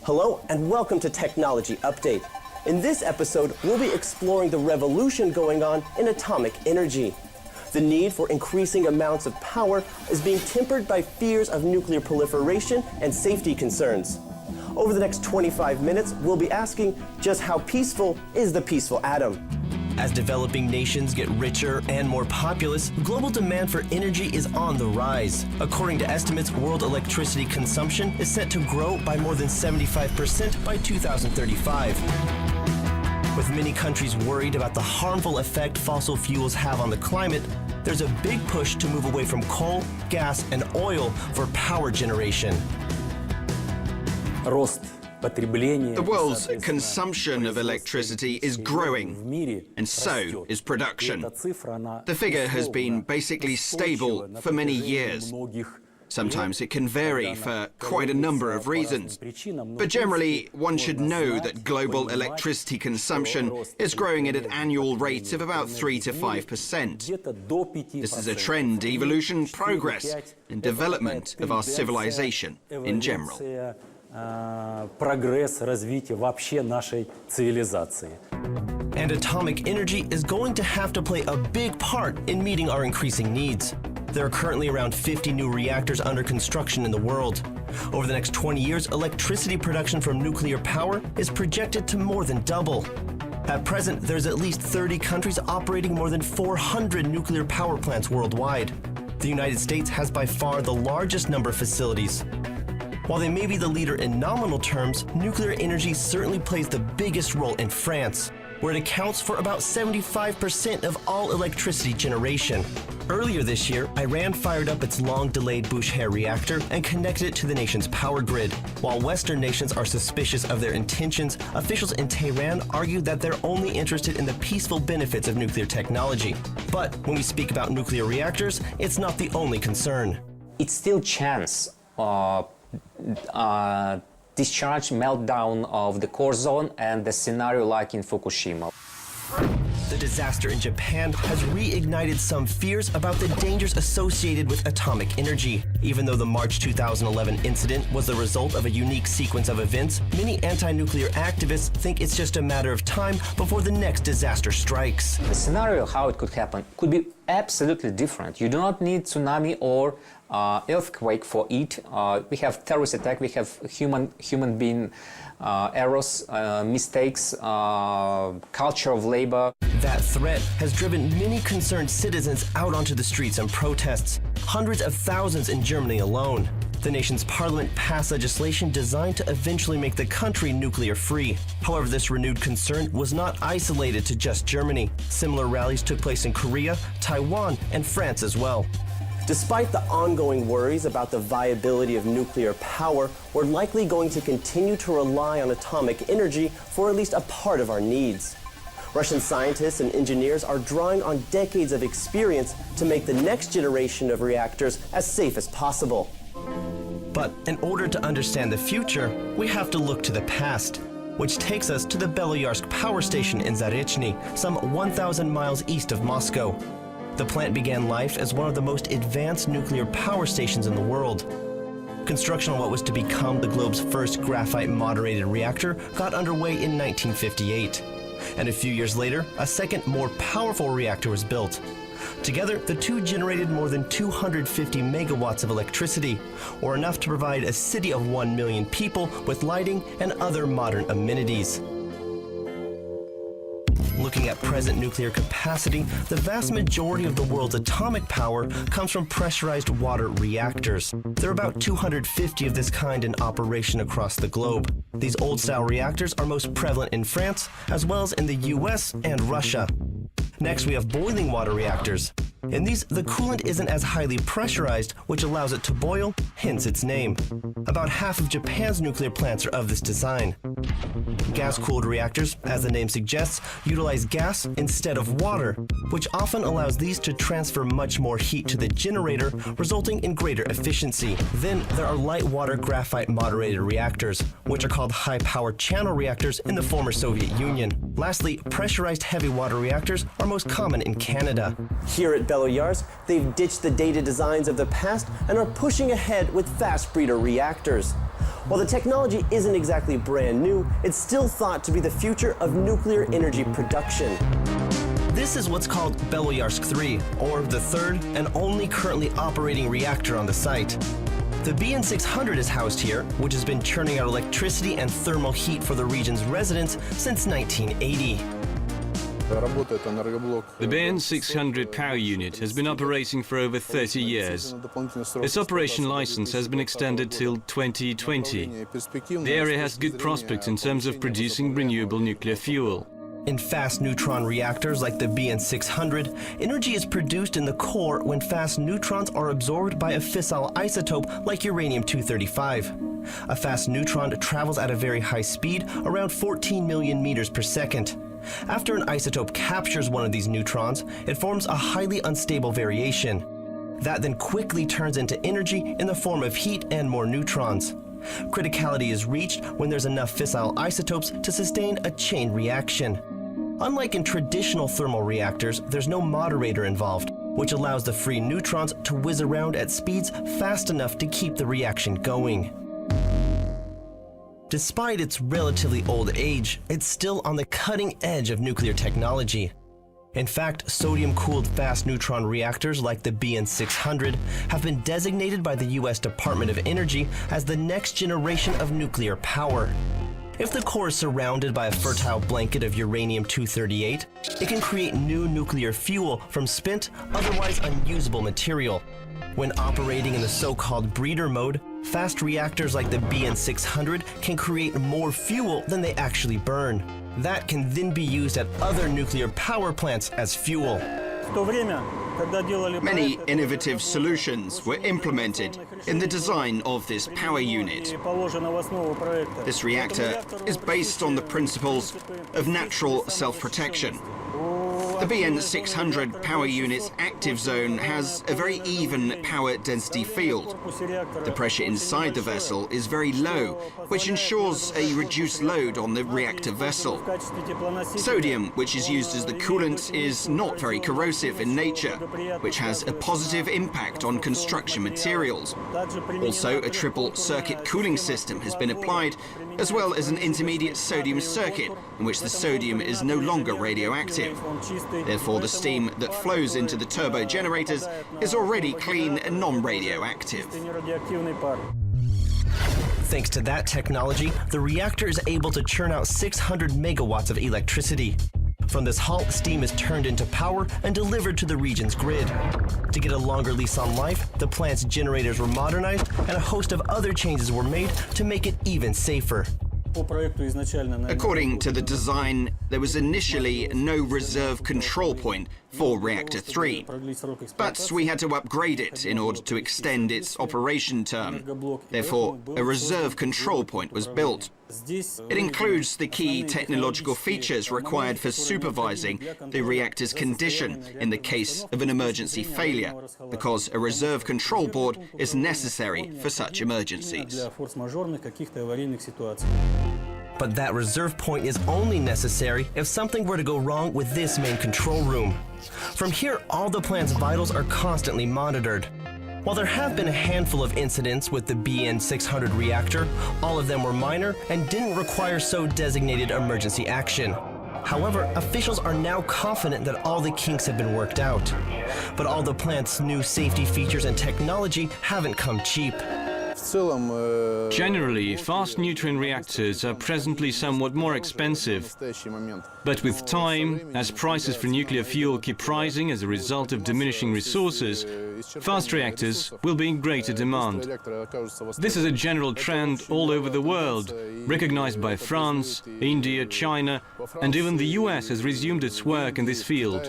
Hello and welcome to Technology Update. In this episode, we'll be exploring the revolution going on in atomic energy. The need for increasing amounts of power is being tempered by fears of nuclear proliferation and safety concerns. Over the next 25 minutes, we'll be asking just how peaceful is the peaceful atom? As developing nations get richer and more populous, global demand for energy is on the rise. According to estimates, world electricity consumption is set to grow by more than 75% by 2035. With many countries worried about the harmful effect fossil fuels have on the climate, there's a big push to move away from coal, gas, and oil for power generation. The world's consumption of electricity is growing, and so is production. The figure has been basically stable for many years. Sometimes it can vary for quite a number of reasons. But generally, one should know that global electricity consumption is growing at an annual rate of about 3 to 5%. This is a trend, evolution, progress, and development of our civilization in general. Прогресс, развитие вообще нашей цивилизации. And atomic energy is going to have to play a big part in meeting our increasing needs. There are currently around 50 new reactors under construction in the world. Over the next 20 years, electricity production from nuclear power is projected to more than double. At present, there's at least 30 countries operating more than 400 nuclear power plants worldwide. The United States has by far the largest number of facilities. While they may be the leader in nominal terms, nuclear energy certainly plays the biggest role in France, where it accounts for about 75% of all electricity generation. Earlier this year, Iran fired up its long-delayed Bushehr reactor and connected it to the nation's power grid. While Western nations are suspicious of their intentions, officials in Tehran argue that they're only interested in the peaceful benefits of nuclear technology. But when we speak about nuclear reactors, it's not the only concern. It's still chance discharge meltdown of the core zone and the scenario like in Fukushima. The disaster in Japan has reignited some fears about the dangers associated with atomic energy. Even though the March 2011 incident was the result of a unique sequence of events, many anti-nuclear activists think it's just a matter of time before the next disaster strikes. The scenario how it could happen could be absolutely different. You do not need tsunami or earthquake for it. We have terrorist attack, we have human being errors, mistakes, culture of labor. That threat has driven many concerned citizens out onto the streets and protests. Hundreds of thousands in Germany alone. The nation's parliament passed legislation designed to eventually make the country nuclear-free. However, this renewed concern was not isolated to just Germany. Similar rallies took place in Korea, Taiwan, and France as well. Despite the ongoing worries about the viability of nuclear power, we're likely going to continue to rely on atomic energy for at least a part of our needs. Russian scientists and engineers are drawing on decades of experience to make the next generation of reactors as safe as possible. But in order to understand the future, we have to look to the past, which takes us to the Beloyarsk power station in Zarechny, some 1,000 miles east of Moscow. The plant began life as one of the most advanced nuclear power stations in the world. Construction on what was to become the globe's first graphite-moderated reactor got underway in 1958. And a few years later, a second, more powerful reactor was built. Together, the two generated more than 250 megawatts of electricity, or enough to provide a city of 1 million people with lighting and other modern amenities. Looking at present nuclear capacity, the vast majority of the world's atomic power comes from pressurized water reactors. There are about 250 of this kind in operation across the globe. These old-style reactors are most prevalent in France, as well as in the US and Russia. Next, we have boiling water reactors. In these, the coolant isn't as highly pressurized, which allows it to boil, hence its name. About half of Japan's nuclear plants are of this design. Gas-cooled reactors, as the name suggests, utilize gas instead of water, which often allows these to transfer much more heat to the generator, resulting in greater efficiency. Then there are light water graphite moderated reactors, which are called high-power channel reactors in the former Soviet Union. Lastly, pressurized heavy water reactors are most common in Canada. Here at Beloyarsk, they've ditched the dated designs of the past and are pushing ahead with fast breeder reactors. While the technology isn't exactly brand new, it's still thought to be the future of nuclear energy production. This is what's called Beloyarsk 3, or the third and only currently operating reactor on the site. The BN600 is housed here, which has been churning out electricity and thermal heat for the region's residents since 1980. The BN600 power unit has been operating for over 30 years. Its operation license has been extended till 2020. The area has good prospects in terms of producing renewable nuclear fuel. In fast neutron reactors like the BN600, energy is produced in the core when fast neutrons are absorbed by a fissile isotope like uranium-235. A fast neutron travels at a very high speed, around 14 million meters per second. After an isotope captures one of these neutrons, it forms a highly unstable variation. That then quickly turns into energy in the form of heat and more neutrons. Criticality is reached when there's enough fissile isotopes to sustain a chain reaction. Unlike in traditional thermal reactors, there's no moderator involved, which allows the free neutrons to whiz around at speeds fast enough to keep the reaction going. Despite its relatively old age, it's still on the cutting edge of nuclear technology. In fact, sodium-cooled fast neutron reactors like the BN600 have been designated by the US Department of Energy as the next generation of nuclear power. If the core is surrounded by a fertile blanket of uranium-238, it can create new nuclear fuel from spent, otherwise unusable material. When operating in the so-called breeder mode, fast reactors like the BN600 can create more fuel than they actually burn. That can then be used at other nuclear power plants as fuel. Many innovative solutions were implemented in the design of this power unit. This reactor is based on the principles of natural self-protection. The BN600 power unit's active zone has a very even power density field. The pressure inside the vessel is very low, which ensures a reduced load on the reactor vessel. Sodium, which is used as the coolant, is not very corrosive in nature, which has a positive impact on construction materials. Also, a triple circuit cooling system has been applied, as well as an intermediate sodium circuit, in which the sodium is no longer radioactive. Therefore, the steam that flows into the turbo generators is already clean and non-radioactive. Thanks to that technology, the reactor is able to churn out 600 megawatts of electricity. From this halt, steam is turned into power and delivered to the region's grid. To get a longer lease on life, the plant's generators were modernized and a host of other changes were made to make it even safer. According to the design, there was initially no reserve control point for Reactor 3, but we had to upgrade it in order to extend its operation term. Therefore, a reserve control point was built. It includes the key technological features required for supervising the reactor's condition in the case of an emergency failure, because a reserve control board is necessary for such emergencies. But that reserve point is only necessary if something were to go wrong with this main control room. From here, all the plant's vitals are constantly monitored. While there have been a handful of incidents with the BN600 reactor, all of them were minor and didn't require so designated emergency action. However, officials are now confident that all the kinks have been worked out. But all the plant's new safety features and technology haven't come cheap. Generally, fast neutron reactors are presently somewhat more expensive. But with time, as prices for nuclear fuel keep rising as a result of diminishing resources, fast reactors will be in greater demand. This is a general trend all over the world, recognized by France, India, China, and even the US has resumed its work in this field.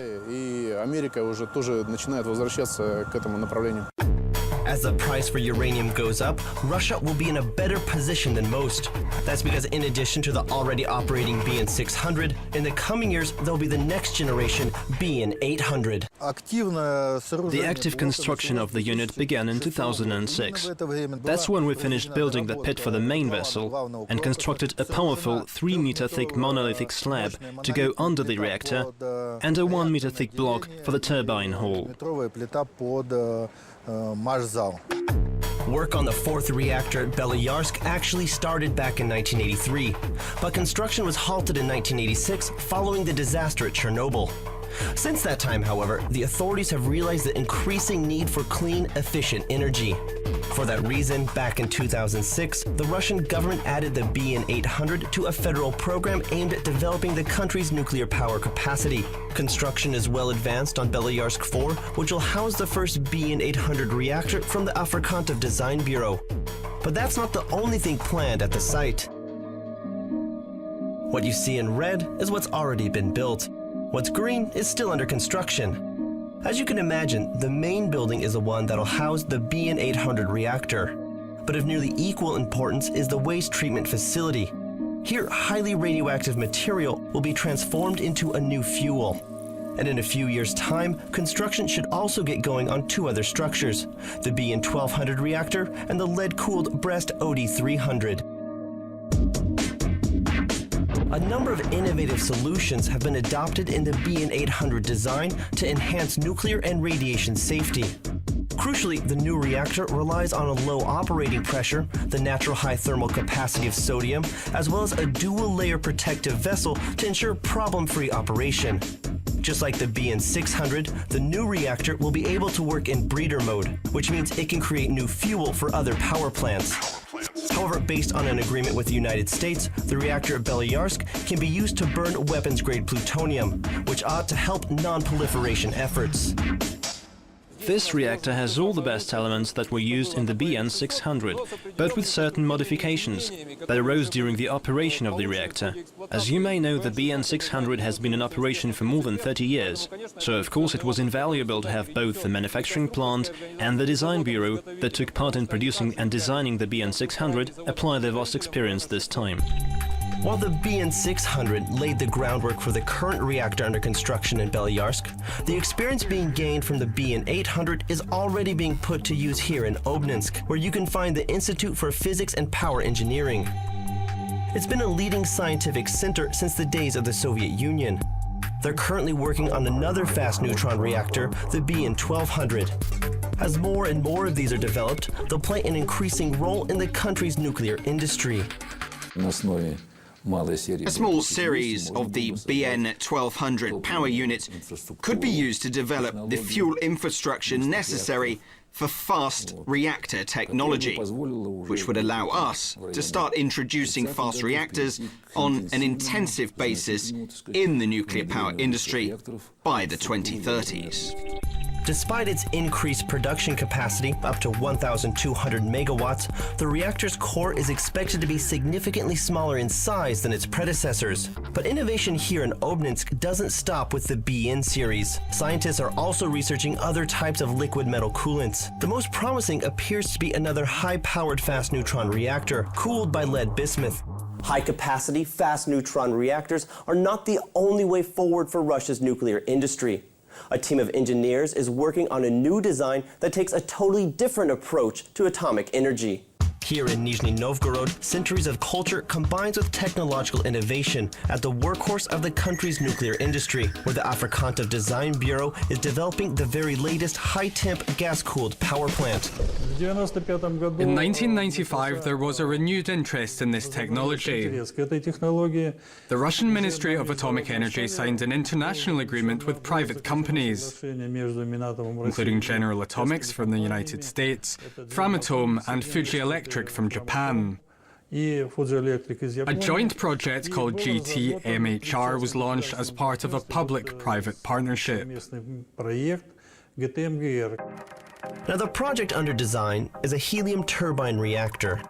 As the price for uranium goes up, Russia will be in a better position than most. That's because in addition to the already operating BN600, in the coming years there'll be the next generation BN800. The active construction of the unit began in 2006. That's when we finished building the pit for the main vessel and constructed a powerful 3-meter thick monolithic slab to go under the reactor and a 1-meter thick block for the turbine hall. Work on the fourth reactor at Beloyarsk actually started back in 1983, but construction was halted in 1986 following the disaster at Chernobyl. Since that time, however, the authorities have realized the increasing need for clean, efficient energy. For that reason, back in 2006, the Russian government added the BN-800 to a federal program aimed at developing the country's nuclear power capacity. Construction is well advanced on Beloyarsk 4, which will house the first BN-800 reactor from the Afrikantov Design Bureau. But that's not the only thing planned at the site. What you see in red is what's already been built. What's green is still under construction. As you can imagine, the main building is the one that'll house the BN-800 reactor. But of nearly equal importance is the waste treatment facility. Here, highly radioactive material will be transformed into a new fuel. And in a few years' time, construction should also get going on two other structures, the BN-1200 reactor and the lead-cooled Brest OD-300. A number of innovative solutions have been adopted in the BN-800 design to enhance nuclear and radiation safety. Crucially, the new reactor relies on a low operating pressure, the natural high thermal capacity of sodium, as well as a dual-layer protective vessel to ensure problem-free operation. Just like the BN-600, the new reactor will be able to work in breeder mode, which means it can create new fuel for other power plants. However, based on an agreement with the United States, the reactor at Beloyarsk can be used to burn weapons-grade plutonium, which ought to help non-proliferation efforts. This reactor has all the best elements that were used in the BN-600, but with certain modifications that arose during the operation of the reactor. As you may know, the BN-600 has been in operation for more than 30 years, so of course it was invaluable to have both the manufacturing plant and the design bureau that took part in producing and designing the BN-600 apply their vast experience this time. While the BN-600 laid the groundwork for the current reactor under construction in Beloyarsk, the experience being gained from the BN-800 is already being put to use here in Obninsk, where you can find the Institute for Physics and Power Engineering. It's been a leading scientific center since the days of the Soviet Union. They're currently working on another fast neutron reactor, the BN-1200. As more and more of these are developed, they'll play an increasing role in the country's nuclear industry. A small series of the BN-1200 power units could be used to develop the fuel infrastructure necessary for fast reactor technology, which would allow us to start introducing fast reactors on an intensive basis in the nuclear power industry by the 2030s. Despite its increased production capacity, up to 1,200 megawatts, the reactor's core is expected to be significantly smaller in size than its predecessors. But innovation here in Obninsk doesn't stop with the BN series. Scientists are also researching other types of liquid metal coolants. The most promising appears to be another high-powered fast neutron reactor, cooled by lead bismuth. High-capacity fast neutron reactors are not the only way forward for Russia's nuclear industry. A team of engineers is working on a new design that takes a totally different approach to atomic energy. Here in Nizhny Novgorod, centuries of culture combines with technological innovation at the workhorse of the country's nuclear industry, where the Afrikantov Design Bureau is developing the very latest high-temp gas-cooled power plant. In 1995, there was a renewed interest in this technology. The Russian Ministry of Atomic Energy signed an international agreement with private companies, including General Atomics from the United States, Framatome and Fuji Electric from Japan. A joint project called GT-MHR was launched as part of a public-private partnership. Now, the project under design is a helium turbine reactor.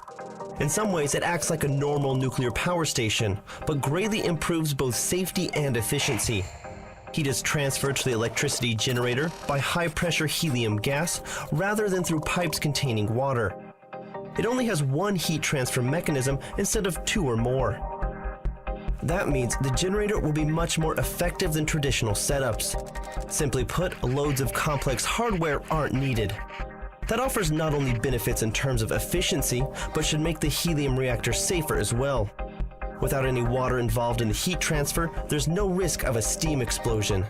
In some ways, it acts like a normal nuclear power station, but greatly improves both safety and efficiency. Heat is transferred to the electricity generator by high-pressure helium gas rather than through pipes containing water. It only has one heat transfer mechanism instead of two or more. That means the generator will be much more effective than traditional setups. Simply put, loads of complex hardware aren't needed. That offers not only benefits in terms of efficiency, but should make the helium reactor safer as well. Without any water involved in the heat transfer, there's no risk of a steam explosion.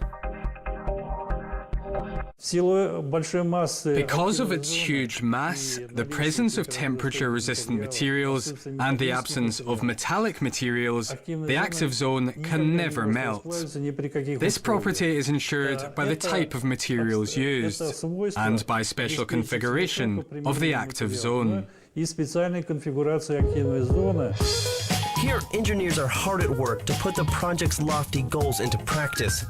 Because of its huge mass, the presence of temperature-resistant materials, and the absence of metallic materials, the active zone can never melt. This property is ensured by the type of materials used and by special configuration of the active zone. Here, engineers are hard at work to put the project's lofty goals into practice.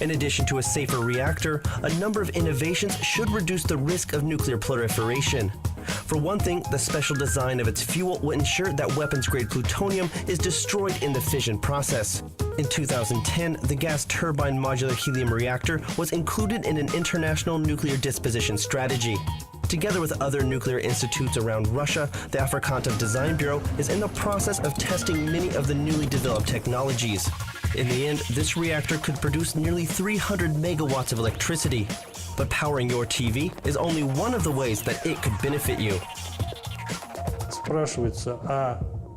In addition to a safer reactor, a number of innovations should reduce the risk of nuclear proliferation. For one thing, the special design of its fuel will ensure that weapons-grade plutonium is destroyed in the fission process. In 2010, the gas turbine modular helium reactor was included in an international nuclear disposition strategy. Together with other nuclear institutes around Russia, the Africantov Design Bureau is in the process of testing many of the newly developed technologies. In the end, this reactor could produce nearly 300 megawatts of electricity. But powering your TV is only one of the ways that it could benefit you.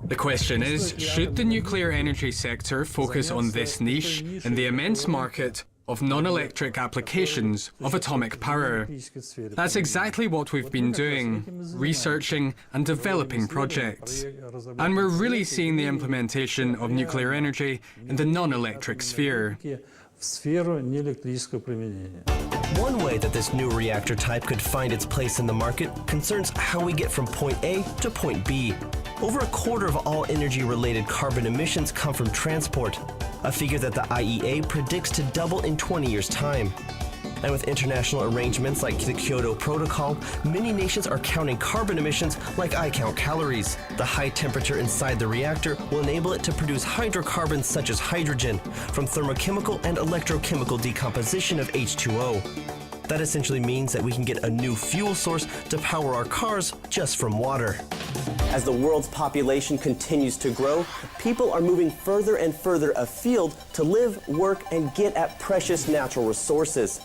The question is, should the nuclear energy sector focus on this niche in the immense market of non-electric applications of atomic power? That's exactly what we've been doing, researching and developing projects. And we're really seeing the implementation of nuclear energy in the non-electric sphere. One way that this new reactor type could find its place in the market concerns how we get from point A to point B. Over a quarter of all energy-related carbon emissions come from transport, a figure that the IEA predicts to double in 20 years' time. And with international arrangements like the Kyoto Protocol, many nations are counting carbon emissions like I count calories. The high temperature inside the reactor will enable it to produce hydrocarbons such as hydrogen from thermochemical and electrochemical decomposition of H2O. That essentially means that we can get a new fuel source to power our cars just from water. As the world's population continues to grow, people are moving further and further afield to live, work, and get at precious natural resources.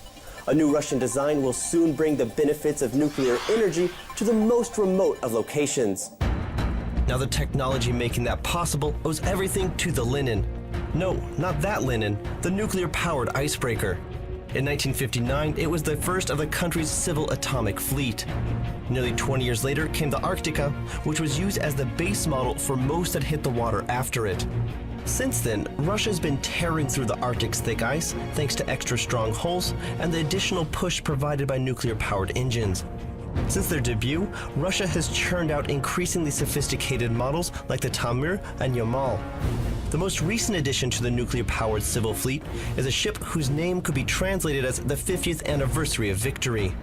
A new Russian design will soon bring the benefits of nuclear energy to the most remote of locations. Now the technology making that possible owes everything to the Lenin. No, not that Lenin, the nuclear-powered icebreaker. In 1959, it was the first of the country's civil atomic fleet. Nearly 20 years later came the Arctica, which was used as the base model for most that hit the water after it. Since then, Russia's been tearing through the Arctic's thick ice thanks to extra strong hulls and the additional push provided by nuclear-powered engines. Since their debut, Russia has churned out increasingly sophisticated models like the Tamir and Yamal. The most recent addition to the nuclear-powered civil fleet is a ship whose name could be translated as the 50th anniversary of victory.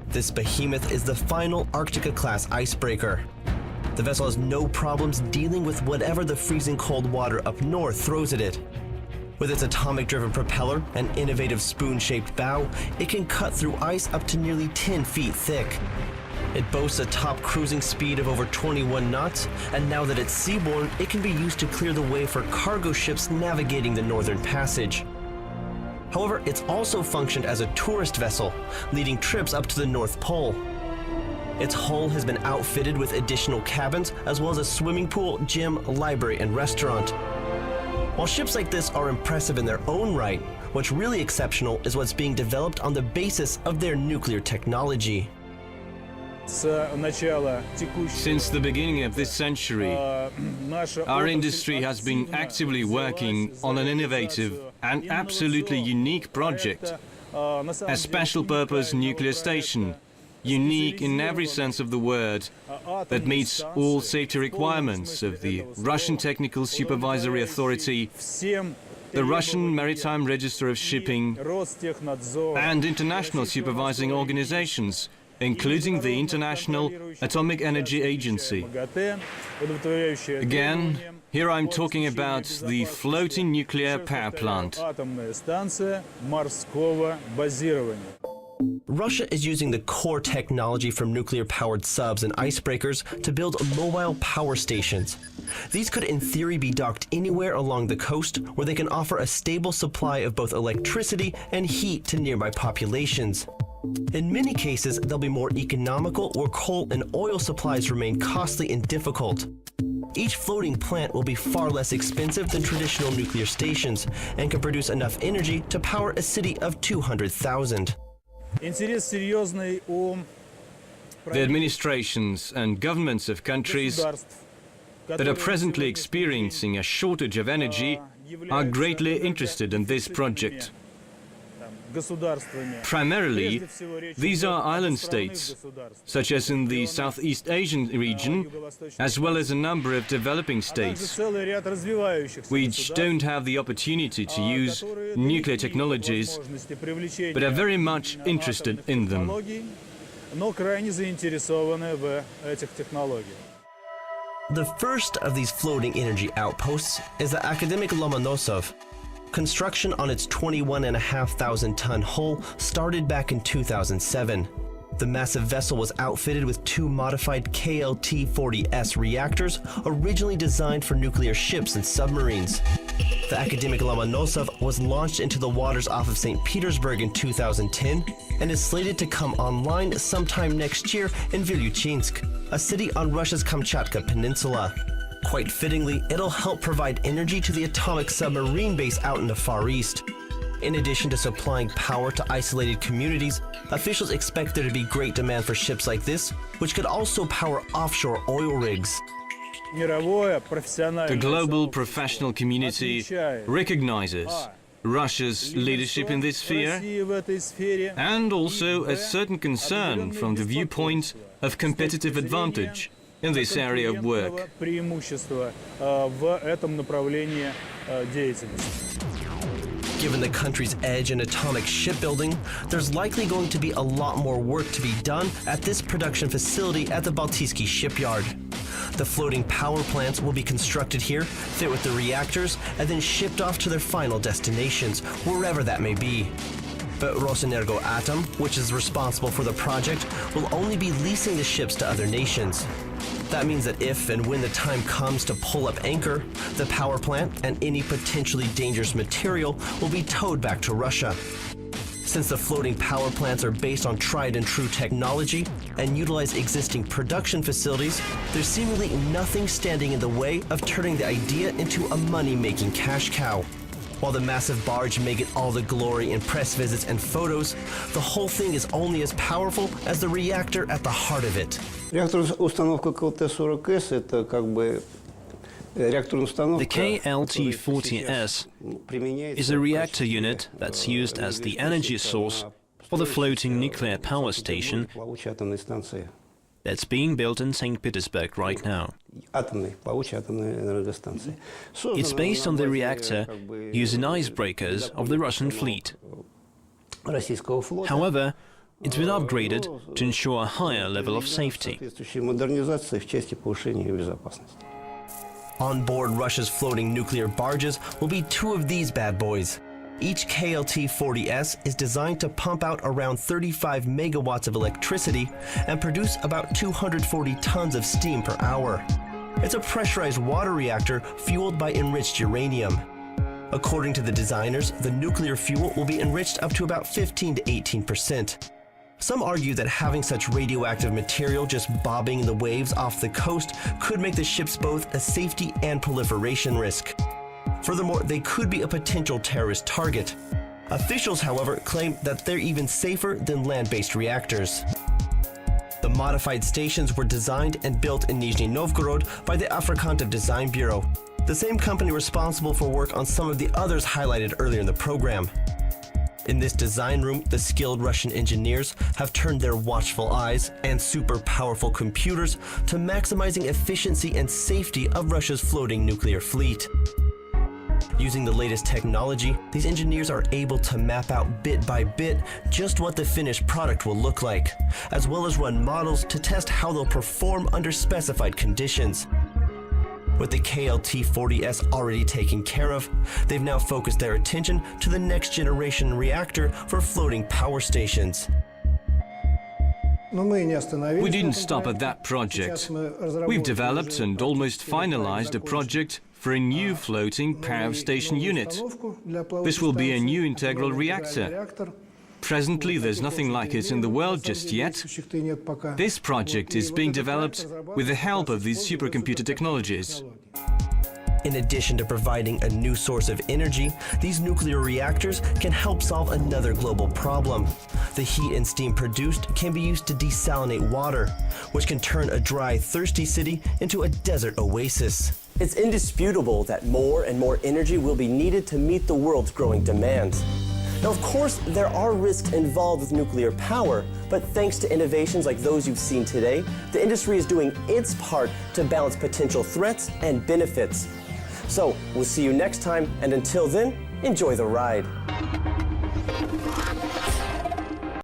This behemoth is the final Arctica-class icebreaker. The vessel has no problems dealing with whatever the freezing cold water up north throws at it. With its atomic-driven propeller and innovative spoon-shaped bow, it can cut through ice up to nearly 10 feet thick. It boasts a top cruising speed of over 21 knots, and now that it's seaborne, it can be used to clear the way for cargo ships navigating the Northern Passage. However, it's also functioned as a tourist vessel, leading trips up to the North Pole. Its hull has been outfitted with additional cabins, as well as a swimming pool, gym, library, and restaurant. While ships like this are impressive in their own right, what's really exceptional is what's being developed on the basis of their nuclear technology. Since the beginning of this century, our industry has been actively working on an innovative and absolutely unique project, a special-purpose nuclear station, unique in every sense of the word, that meets all safety requirements of the Russian Technical Supervisory Authority, the Russian Maritime Register of Shipping, and international supervising organizations, including the International Atomic Energy Agency. Again, here I'm talking about the floating nuclear power plant. Russia is using the core technology from nuclear-powered subs and icebreakers to build mobile power stations. These could in theory be docked anywhere along the coast where they can offer a stable supply of both electricity and heat to nearby populations. In many cases, they'll be more economical where coal and oil supplies remain costly and difficult. Each floating plant will be far less expensive than traditional nuclear stations and can produce enough energy to power a city of 200,000. The administrations and governments of countries that are presently experiencing a shortage of energy are greatly interested in this project. Primarily, these are island states, such as in the Southeast Asian region, as well as a number of developing states, which don't have the opportunity to use nuclear technologies, but are very much interested in them. The first of these floating energy outposts is the Academic Lomonosov. Construction on its 21,500-ton hull started back in 2007. The massive vessel was outfitted with two modified KLT-40S reactors originally designed for nuclear ships and submarines. The Academic Lomonosov was launched into the waters off of St. Petersburg in 2010 and is slated to come online sometime next year in Vilyuchinsk, a city on Russia's Kamchatka Peninsula. Quite fittingly, it'll help provide energy to the atomic submarine base out in the Far East. In addition to supplying power to isolated communities, officials expect there to be great demand for ships like this, which could also power offshore oil rigs. The global professional community recognizes Russia's leadership in this sphere and also a certain concern from the viewpoint of competitive advantage in this area of work. Given the country's edge in atomic shipbuilding, there's likely going to be a lot more work to be done at this production facility at the Baltijski shipyard. The floating power plants will be constructed here, fit with the reactors, and then shipped off to their final destinations, wherever that may be. But Rosenergoatom, which is responsible for the project, will only be leasing the ships to other nations. That means that if and when the time comes to pull up anchor, the power plant and any potentially dangerous material will be towed back to Russia. Since the floating power plants are based on tried and true technology and utilize existing production facilities, there's seemingly nothing standing in the way of turning the idea into a money-making cash cow. While the massive barge may get all the glory in press visits and photos, the whole thing is only as powerful as the reactor at the heart of it. The KLT-40S is a reactor unit that's used as the energy source for the floating nuclear power station that's being built in St. Petersburg right now. It's based on the reactor using icebreakers of the Russian fleet. However, it's been upgraded to ensure a higher level of safety. On board Russia's floating nuclear barges will be two of these bad boys. Each KLT-40S is designed to pump out around 35 megawatts of electricity and produce about 240 tons of steam per hour. It's a pressurized water reactor fueled by enriched uranium. According to the designers, the nuclear fuel will be enriched up to about 15 to 18%. Some argue that having such radioactive material just bobbing in the waves off the coast could make the ships both a safety and proliferation risk. Furthermore, they could be a potential terrorist target. Officials, however, claim that they're even safer than land-based reactors. The modified stations were designed and built in Nizhny Novgorod by the Afrikanta Design Bureau, the same company responsible for work on some of the others highlighted earlier in the program. In this design room, the skilled Russian engineers have turned their watchful eyes and super powerful computers to maximizing efficiency and safety of Russia's floating nuclear fleet. Using the latest technology, these engineers are able to map out bit by bit just what the finished product will look like, as well as run models to test how they'll perform under specified conditions. With the KLT-40S already taken care of, they've now focused their attention to the next generation reactor for floating power stations. We didn't stop at that project. We've developed and almost finalized a project for a new floating power station unit. This will be a new integral reactor. Presently, there's nothing like it in the world just yet. This project is being developed with the help of these supercomputer technologies. In addition to providing a new source of energy, these nuclear reactors can help solve another global problem. The heat and steam produced can be used to desalinate water, which can turn a dry, thirsty city into a desert oasis. It's indisputable that more and more energy will be needed to meet the world's growing demands. Now, of course, there are risks involved with nuclear power, but thanks to innovations like those you've seen today, the industry is doing its part to balance potential threats and benefits. So, we'll see you next time, and until then, enjoy the ride.